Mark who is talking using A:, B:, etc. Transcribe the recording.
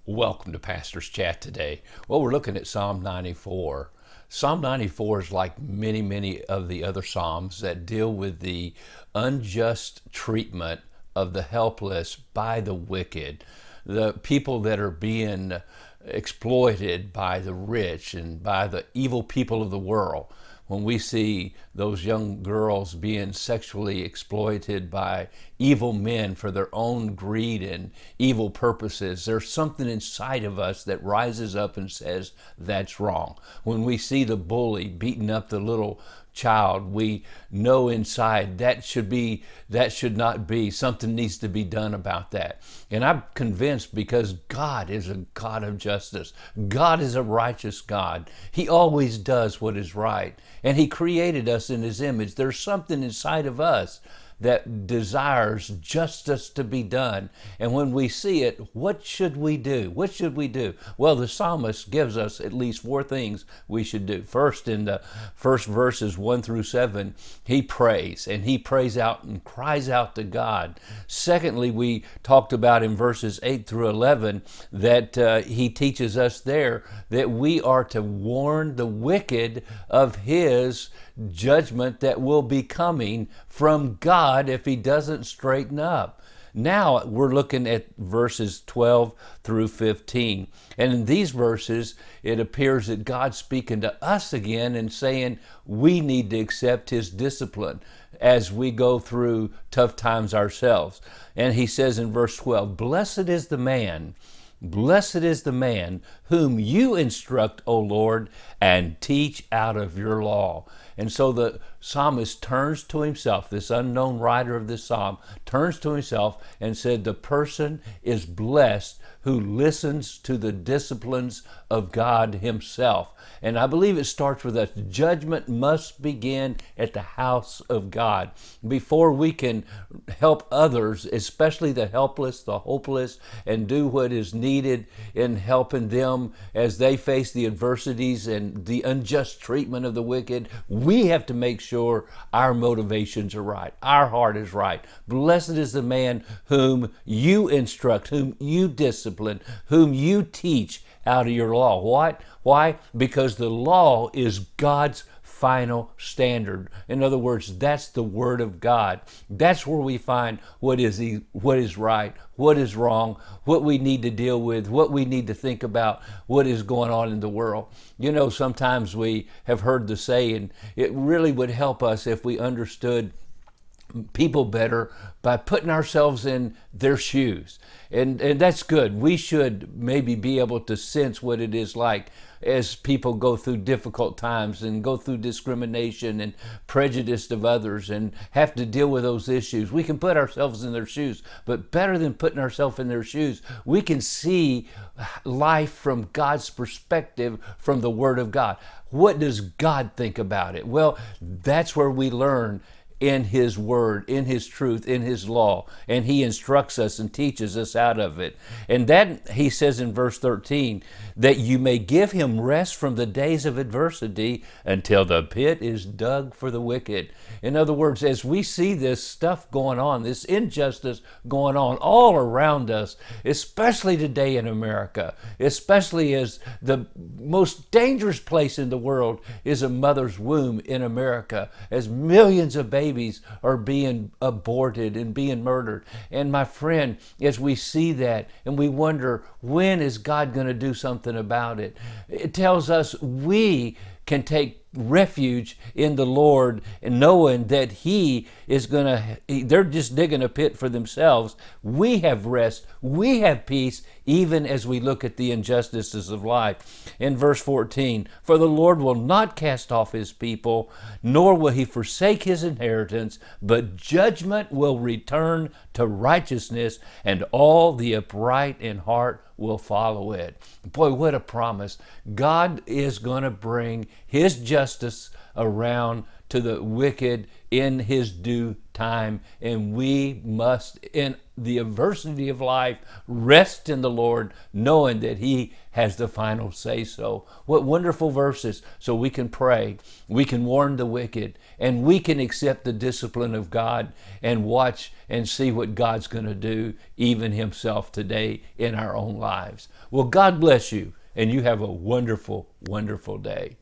A: Welcome to Pastor's Chat today. Well, we're looking at Psalm 94. Psalm 94 is like many of the other Psalms that deal with the unjust treatment of the helpless by the wicked, the people that are being exploited by the rich and by the evil people of the world. When we see those young girls being sexually exploited by evil men for their own greed and evil purposes, there's something inside of us that rises up and says that's wrong. When we see the bully beating up the little child, we know inside that should not be. Something needs to be done about that. And I'm convinced, because God is a God of justice. God is a righteous God. He always does what is right. And He created us in His image. There's something inside of us that desires justice to be done. And when we see it, what should we do? What should we do? Well, the psalmist gives us at least four things we should do. First, in the first verses 1 through 7, he prays, and he prays out and cries out to God. Secondly, we talked about in verses 8 through 11 that he teaches us there that we are to warn the wicked of his judgment that will be coming from God if he doesn't straighten up. Now we're looking at verses 12 through 15. And in these verses, it appears that God's speaking to us again and saying we need to accept His discipline as we go through tough times ourselves. And he says in verse 12, Blessed is the man whom you instruct, O Lord, and teach out of your law. And so the psalmist turns to himself, this unknown writer of this psalm, turns to himself and said, the person is blessed who listens to the disciplines of God Himself. And I believe it starts with us. Judgment must begin at the house of God. Before we can help others, especially the helpless, the hopeless, and do what is needed in helping them as they face the adversities and the unjust treatment of the wicked, we have to make sure our motivations are right. Our heart is right. Blessed is the man whom you instruct, whom you discipline, whom you teach out of your law. What? Why? Because the law is God's final standard. In other words, that's the Word of God. That's where we find what is right, what is wrong, what we need to deal with, what we need to think about, what is going on in the world. You know, sometimes we have heard the saying, it really would help us if we understood people better by putting ourselves in their shoes. And that's good. We should maybe be able to sense what it is like as people go through difficult times and go through discrimination and prejudice of others and have to deal with those issues. We can put ourselves in their shoes, but better than putting ourselves in their shoes, we can see life from God's perspective, from the Word of God. What does God think about it? Well, that's where we learn in His Word, in His truth, in His law. And He instructs us and teaches us out of it. And that, He says in verse 13, that you may give him rest from the days of adversity until the pit is dug for the wicked. In other words, as we see this stuff going on, this injustice going on all around us, especially today in America, especially as the most dangerous place in the world is a mother's womb in America, as millions of babies are being aborted and being murdered. And my friend, as we see that and we wonder, when is God going to do something about it? It tells us we can take refuge in the Lord and knowing that He is they're just digging a pit for themselves. We have rest, we have peace, even as we look at the injustices of life. In verse 14, for the Lord will not cast off His people, nor will He forsake His inheritance, but judgment will return to righteousness, and all the upright in heart will follow it. Boy, what a promise. God is going to bring His justice around to the wicked in his due time. And we must, in the adversity of life, rest in the Lord, knowing that he has the final say so. What wonderful verses. So we can pray, we can warn the wicked, and we can accept the discipline of God and watch and see what God's going to do, even himself today in our own lives. Well, God bless you, and you have a wonderful, wonderful day.